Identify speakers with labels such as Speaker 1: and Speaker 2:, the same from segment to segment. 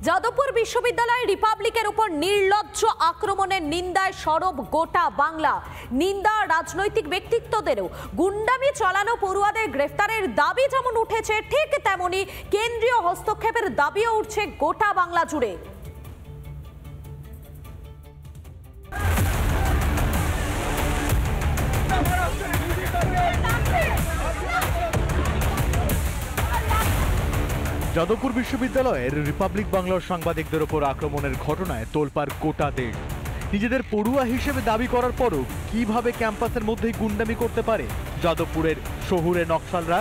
Speaker 1: যাদবপুর বিশ্ববিদ্যালয়ে রিপাবলিকের উপর নির্লজ্জ আক্রমণের নিন্দায় সরব গোটা বাংলা। নিন্দা রাজনৈতিক ব্যক্তিত্বদেরও। গুন্ডামি চালানো পড়ুয়াদের গ্রেফতারের দাবি যেমন উঠেছে, ঠিক তেমনি কেন্দ্রীয় হস্তক্ষেপের দাবিও উঠছে গোটা বাংলা জুড়ে।
Speaker 2: যাদবপুর বিশ্ববিদ্যালয়ের রিপাবলিক বাংলার সাংবাদিকদের ওপর আক্রমণের ঘটনায় তোলপাড় গোটা দেশ। নিজেদের পড়ুয়া হিসেবে দাবি করার পরও কিভাবে ক্যাম্পাসের মধ্যেই গুন্ডামি করতে পারে যাদবপুরের শহুরে নকশালরা?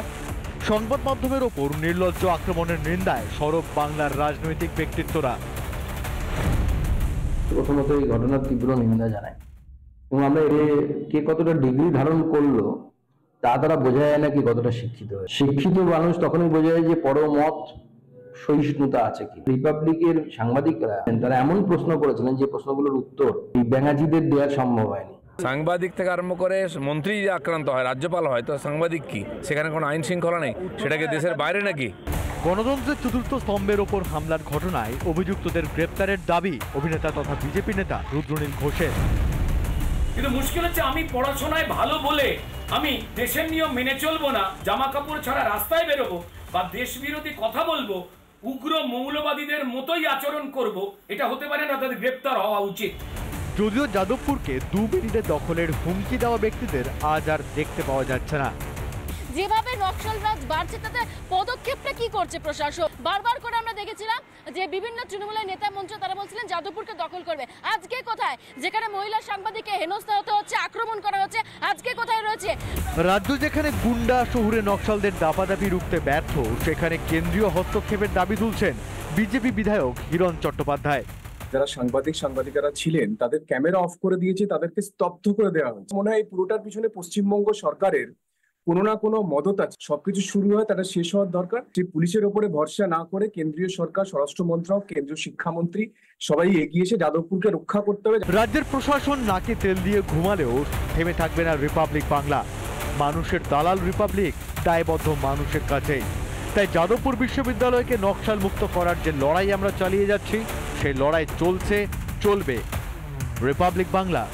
Speaker 2: সংবাদ মাধ্যমের ওপর নির্লজ্জ আক্রমণের নিন্দায় সরব বাংলার রাজনৈতিক ব্যক্তিত্বরা।
Speaker 3: প্রথমত এই ঘটনার তীব্র নিন্দা জানাই, এবং আমরা কে কতটা ডিগ্রি ধারণ করলো তা তারা বোঝা যায় না কি কতটা শিক্ষিত। শিক্ষিত মানুষ তখনই বোঝা যায় যে পরমত সহিষ্ণুতা আছে কি। রিপাবলিকের সাংবাদিকরা তারা এমন প্রশ্ন করেছিলেন যে প্রশ্নগুলোর উত্তর এই ব্যাঙাজিদের দেওয়া সম্ভব হয়নি।
Speaker 4: সাংবাদিক থেকে আরম্ভ করে মন্ত্রী যে আক্রান্ত হয়, রাজ্যপাল হয়, তো সাংবাদিক কি সেখানে কোনো আইন শৃঙ্খলা নেই? সেটাকে দেশের বাইরে নাকি?
Speaker 2: গণতন্ত্রের চতুর্থ স্তম্ভের ওপর হামলার ঘটনায় অভিযুক্তদের গ্রেপ্তারের দাবি অভিনেতা তথা বিজেপি নেতা রুদ্রনীল ঘোষের।
Speaker 5: কিন্তু মুশকিল হচ্ছে, আমি পড়াশোনায় ভালো বলে আমি দেশের নিয়ম মেনে চলবো না, জামা কাপড় ছাড়া রাস্তায় বেরোবো বা দেশ বিরোধী কথা বলবো, উগ্র মৌলবাদীদের মতোই আচরণ করব, এটা হতে পারে না। তাদের গ্রেপ্তার হওয়া উচিত।
Speaker 2: যদিও যাদবপুরকে 2 মিনিটে দখলের হুমকি দেওয়া ব্যক্তিদের আজ আর দেখতে পাওয়া যাচ্ছে না।
Speaker 6: যেভাবে নকশালরাজ বাড়ছে তাতে পদক্ষেপটা কি করছে প্রশাসন? বারবার করে আমরা দেখেছিলাম যে বিভিন্ন তৃণমূলের নেতা মন্ত্রী তারা বলছিলেন যাদবপুরকে দখল করবে। আজকে কোথায়? যেখানে মহিলা সাংবাদিককে হেনস্থা হতে হচ্ছে, আক্রমণ করা হচ্ছে, আজকে কোথায় রয়েছে?
Speaker 2: রাজ্য যেখানে গুন্ডা শহুরে নকশালদের দাপাদাপি রুখতে ব্যর্থ, সেখানে কেন্দ্রীয় হস্তক্ষেপের দাবি তুলছেন বিজেপি বিধায়ক হিরণ চট্টোপাধ্যায়।
Speaker 7: যারা সাংবাদিকেরা ছিলেন তাদের ক্যামেরা অফ করে দিয়েছে, তাদেরকে স্তব্ধ করে দেওয়া হয়েছে। মনে হয় এই পুরোটার পিছনে পশ্চিমবঙ্গ সরকারের কোনো না কোনো মদত আছে। সবকিছু শুরু হয়, তারা শেষ হওয়ার দরকার। যে পুলিশের ওপরে ভরসা না করে কেন্দ্রীয় সরকার, স্বরাষ্ট্র মন্ত্রক, কেন্দ্রীয় শিক্ষামন্ত্রী সবাই এগিয়ে এসে যাদবপুরকে রক্ষা করতে হবে।
Speaker 2: রাজ্যের প্রশাসন নাকে তেল দিয়ে ঘুমালেও থেমে থাকবে না রিপাবলিক বাংলা। মানুষের দালাল রিপাবলিক দায়বদ্ধ মানুষের কাছেই। তাই যাদবপুর বিশ্ববিদ্যালয়কে নকশাল মুক্ত করার যে লড়াই আমরা চালিয়ে যাচ্ছি, সেই লড়াই চলছে, চলবে। রিপাবলিক বাংলা।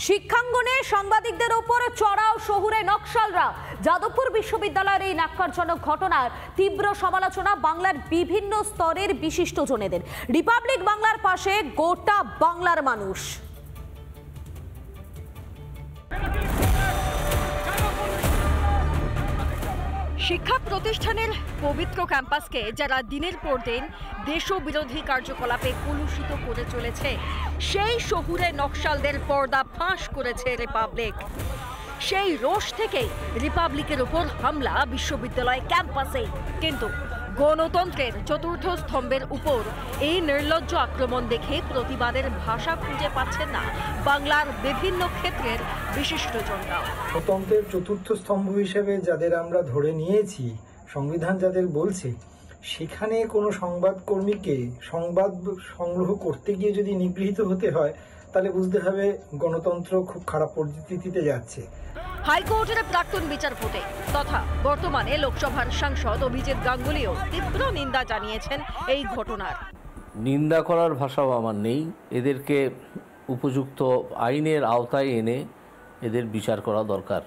Speaker 1: শিক্ষাঙ্গনে সাংবাদিকদের ওপর চড়াও শহুরে নকশালরা। যাদবপুর বিশ্ববিদ্যালয়ের এই ন্যাক্কারজনক ঘটনার তীব্র সমালোচনা বাংলার বিভিন্ন স্তরের বিশিষ্টজনেদের। রিপাবলিক বাংলার পাশে গোটা বাংলার মানুষ।
Speaker 8: শিক্ষা প্রতিষ্ঠানের পবিত্র ক্যাম্পাসকে যারা দিনের পর দিন দেশবিরোধী কার্যকলাপে কলুষিত করে চলেছে, সেই শহুরে নকশালদের পর্দা ফাঁস করেছে রিপাবলিক। সেই রোষ থেকেই রিপাবলিকের উপর হামলা বিশ্ববিদ্যালয় ক্যাম্পাসে। কিন্তু গণতন্ত্রের চতুর্থ স্তম্ভের উপর এই নির্লজ্জ আক্রমণ দেখে প্রতিবাদের ভাষা খুঁজে পাচ্ছেন না বাংলার বিভিন্ন ক্ষেত্রের বিশিষ্টজনরাও।
Speaker 9: গণতন্ত্রের চতুর্থ স্তম্ভ হিসেবে যাদের আমরা ধরে নিয়েছি, সংবিধান যাদের বলছে, সেখানে কোনো সংবাদকর্মীকে সংবাদ সংগ্রহ করতে গিয়ে যদি নিগৃহীত হতে হয়, তাহলে বুঝতে হবে গণতন্ত্র খুব খারাপ পরিস্থিতিতে যাচ্ছে।
Speaker 8: হাইকোর্টের প্রাক্তন বিচারপতি তথা বর্তমানে লোকসভার সাংসদ অভিজিৎ গাঙ্গুলিও তীব্র নিন্দা জানিয়েছেন এই ঘটনার।
Speaker 10: নিন্দা করার ভাষাও আমার নেই। এদেরকে উপযুক্ত আইনের আওতায় এনে এদের বিচার করা দরকার।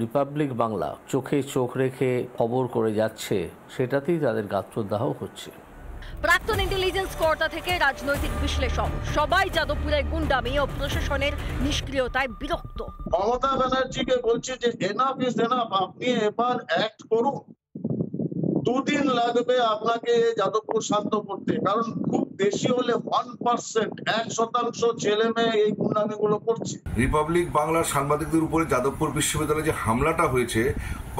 Speaker 10: রিপাবলিক বাংলা চোখে চোখ রেখে খবর করে যাচ্ছে, সেটাতেই তাদের গাত্রদাহ হচ্ছে।
Speaker 8: প্রাক্তন ইন্টেলিজেন্স কর্তা থেকে রাজনৈতিক বিশ্লেষক সবাই যাদবপুরের গুন্ডামি ও প্রশাসনের নিষ্ক্রিয়তায় বিরক্ত।
Speaker 11: মমতা ব্যানার্জিকে বলছে যে এনাফ ইজ এনাফ, আপনি এবার অ্যাক্ট করুন। 2 দিন লাগবে আপনাকে যাদবপুর শান্ত করতে, কারণ খুব বেশি হলে 1%, 1% ছেলে মেয়ে এই গুন্ডামি গুলো করছে।
Speaker 12: রিপাবলিক বাংলার সাংবাদিকদের উপরে যাদবপুর বিশ্ববিদ্যালয়ে যে হামলাটা হয়েছে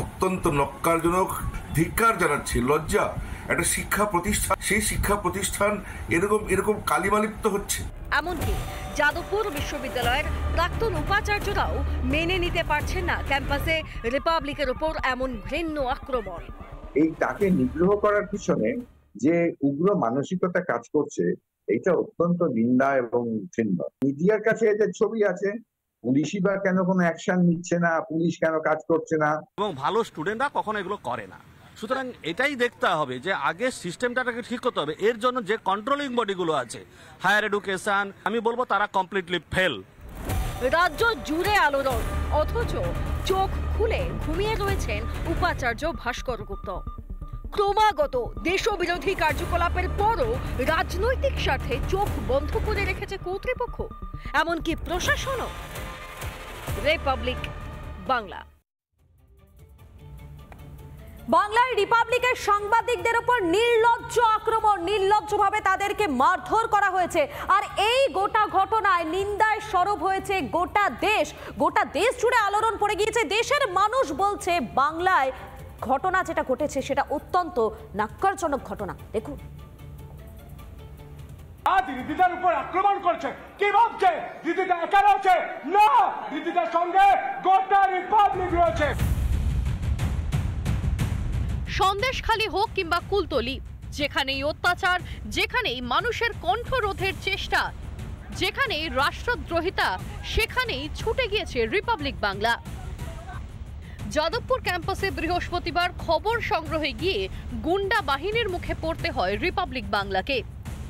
Speaker 12: অত্যন্ত নক্কারজনক। ধিক্কার জানাচ্ছি, লজ্জা। একটা শিক্ষা প্রতিষ্ঠান, সেই শিক্ষা প্রতিষ্ঠান এরকম কালিমালিপ্ত হচ্ছে।
Speaker 8: এমনকি যাদবপুর বিশ্ববিদ্যালয়ের প্রাক্তন উপাচার্যরাও মেনে নিতে পারছেন না ক্যাম্পাসে রিপাবলিকের উপর এমন ঘৃণ্য আক্রমণ।
Speaker 13: এই তাকে নিগ্রহ করার পিছনে যে উগ্র মানসিকতা কাজ করছে, এটা অত্যন্ত নিন্দা এবং ঘৃণ্য। মিডিয়ার কাছে এদের ছবি আছে, পুলিশই বা কেন কোনো অ্যাকশন নিচ্ছে না, পুলিশ কেন কাজ করছে না।
Speaker 14: এবং ভালো স্টুডেন্টরা কখনো এগুলো করে না। সুতরাং এটাই দেখতে হবে যে আগে সিস্টেমটাকে ঠিক করতে হবে। এর জন্য যে কন্ট্রোলিং বডিগুলো আছে, হায়ার এডুকেশন, আমি বলবো তারা কমপ্লিটলি ফেল।
Speaker 8: রাজ্য জুড়ে আলোড়ন, অথচ চোখ খুলে ঘুমিয়ে রয়েছেন উপাচার্য ভাস্কর গুপ্ত। ক্রমাগত দেশবিরোধী কার্যকলাপের পরও রাজনৈতিক স্বার্থে চোখ বন্ধ করে রেখেছে কর্তৃপক্ষ, এমনকি প্রশাসনও। রিপাবলিক বাংলা।
Speaker 1: বাংলায় রিপাবলিকের সাংবাদিকদের উপর নির্লজ্জ আক্রমণ, নির্লজ্জভাবে তাদেরকে মারধর করা হয়েছে। আর এই গোটা ঘটনায় নিন্দায় সরব হয়েছে গোটা দেশ জুড়ে আলোড়ন পড়ে গিয়েছে। দেশের মানুষ বলছে বাংলায় ঘটনা যেটা ঘটেছে সেটা অত্যন্ত ন্যাক্কারজনক ঘটনা। দেখুন,
Speaker 15: দিদিদের উপর আক্রমণ করছে, কি ভাবছে দিদিটা একা রয়েছে? না, দিদিদের সঙ্গে গোটা রিপাবলিক রয়েছে।
Speaker 16: সন্দেশখালী হোক কিংবা কুলতলি, যেখানেই অত্যাচার, যেখানেই মানুষের কণ্ঠরোধের চেষ্টা, যেখানেই রাষ্ট্রদ্রোহিতা, সেখানেই ছুটে গিয়েছে রিপাবলিক বাংলা। যাদবপুর ক্যাম্পাসে বৃহস্পতিবার খবর সংগ্রহে গিয়ে গুন্ডা বাহিনীর মুখে পড়তে হয় রিপাবলিক বাংলাকে।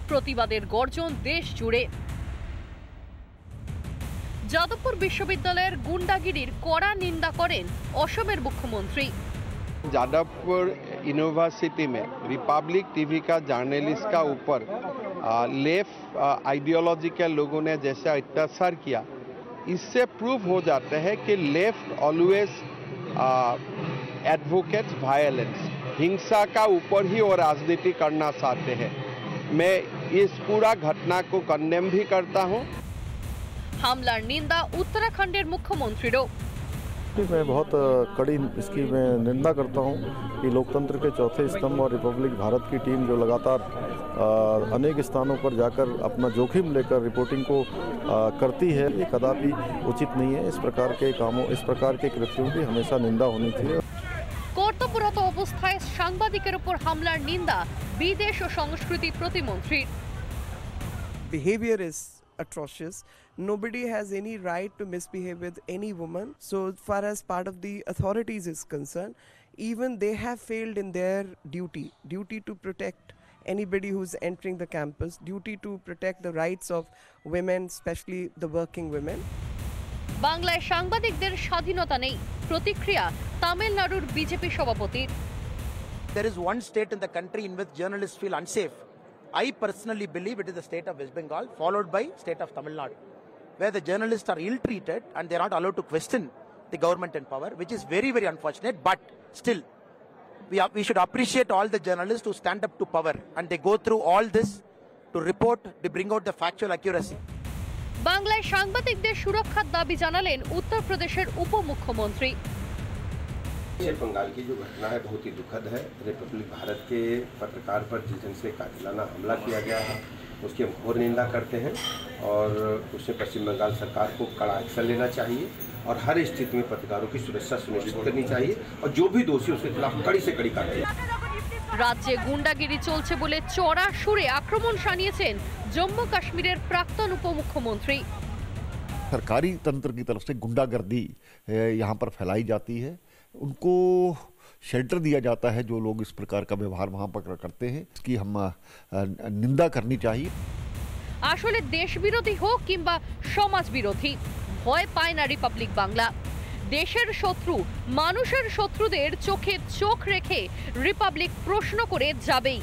Speaker 16: প্রতিবাদের গর্জন দেশ জুড়ে। যাদবপুর বিশ্ববিদ্যালয়ের গুন্ডাগিরির কড়া নিন্দা করেন অসমের মুখ্যমন্ত্রী।
Speaker 17: जादवपुर यूनिवर्सिटी में रिपब्लिक टीवी का जर्नलिस्ट का ऊपर लेफ्ट आइडियोलॉजी के लोगों ने जैसे अत्याचार किया, इससे प्रूव हो जाता है कि लेफ्ट ऑलवेज एडवोकेट्स वायलेंस, हिंसा का ऊपर ही वो राजनीति करना चाहते हैं। मैं इस पूरा घटना को कंडेम भी करता हूँ।
Speaker 16: हमलार निंदा उत्तराखंडेर मुख्यमंत्रीरो।
Speaker 18: मैं बहुत कड़ी इसकी मैं निंदा करता हूं कि लोकतंत्र के चौथे स्तंभ और रिपब्लिक भारत की टीम जो लगातार अनेक स्थानों पर जाकर अपना जोखिम लेकर रिपोर्टिंग को करती है, ये कदापि उचित नहीं है। इस प्रकार के कामों, इस प्रकार के कृत्यों की हमेशा निंदा होनी चाहिए।
Speaker 16: কর্তব্যরত অবস্থায় সাংবাদিকের উপর হামলার নিন্দা বিদেশ ও সংস্কৃতি প্রতিমন্ত্রীর।
Speaker 19: Behavior is atrocious. Nobody has any right to misbehave with any woman. So far as part of the authorities is concerned, even they have failed in their duty to protect anybody who's entering the campus, duty to protect the rights of women, especially the working women.
Speaker 16: বাংলায় সাংবাদিকদের স্বাধীনতা নেই, প্রতিক্রিয়া তামিলনাড়ুর BJP সভাপতির।
Speaker 20: There is one state in the country in which journalists feel unsafe. I personally believe it is the state of West Bengal, followed by state of Tamil Nadu, where the journalists are ill-treated and they are not allowed to question the government in power, which is very, very unfortunate. But still, we should appreciate all the journalists who stand up to power and they go through all this to report, to bring out the factual accuracy.
Speaker 16: বাংলায় সাংবাদিকদের সুরক্ষার দাবি জানালেন উত্তরপ্রদেশের উপমুখ্যমন্ত্রী।
Speaker 21: बंगाल की जो घटना है बहुत ही दुखद है। रिपब्लिक भारत के पत्रकार पर जिस ढंग से कातिलाना हमला किया गया है उसकी हम घोर निंदा करते हैं और उससे पश्चिम बंगाल सरकार को कड़ा एक्शन लेना चाहिए और हर स्थिति में पत्रकारों की सुरक्षा सुनिश्चित करनी चाहिए और जो भी दोषी उसके खिलाफ कड़ी से कड़ी कार्रवाई।
Speaker 16: রাজ্যে গুন্ডাগিরি চলছে বলে চড়া সুরে আক্রমণ শানিয়েছেন জম্মু কাশ্মীরের প্রাক্তন উপমুখ্যমন্ত্রী।
Speaker 22: सरकारी तंत्र की तरफ से गुंडागर्दी यहाँ पर फैलाई जाती है, उनको शेल्टर दिया जाता है जो लोग इस प्रकार का व्यवहार वहाँ पर करते हैं, इसकी हम निंदा करनी चाहिए।
Speaker 16: আসলে দেশ বিরোধী হোক কিংবা সমাজ বিরোধী, ভয় পায় না রিপাবলিক বাংলা। দেশের শত্রু, মানুষের শত্রুদের চোখে চোখ রেখে রিপাবলিক প্রশ্ন করে যাবেই।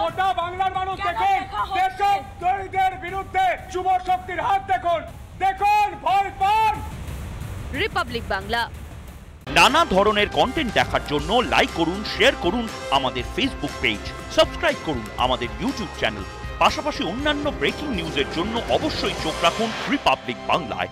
Speaker 15: গোটা বাংলার মানুষ দেখুন, দেশদ্রোহীদের বিরুদ্ধে যুব শক্তির হাত দেখুন, দেখুন ভয় পান।
Speaker 16: রিপাবলিক বাংলা।
Speaker 23: নানা ধরনের কন্টেন্ট দেখার জন্য লাইক করুন, শেয়ার করুন আমাদের ফেসবুক পেজ, সাবস্ক্রাইব করুন আমাদের ইউটিউব চ্যানেল। পাশাপাশি অন্যান্য ব্রেকিং নিউজের জন্য অবশ্যই চোখ রাখুন রিপাবলিক বাংলায়।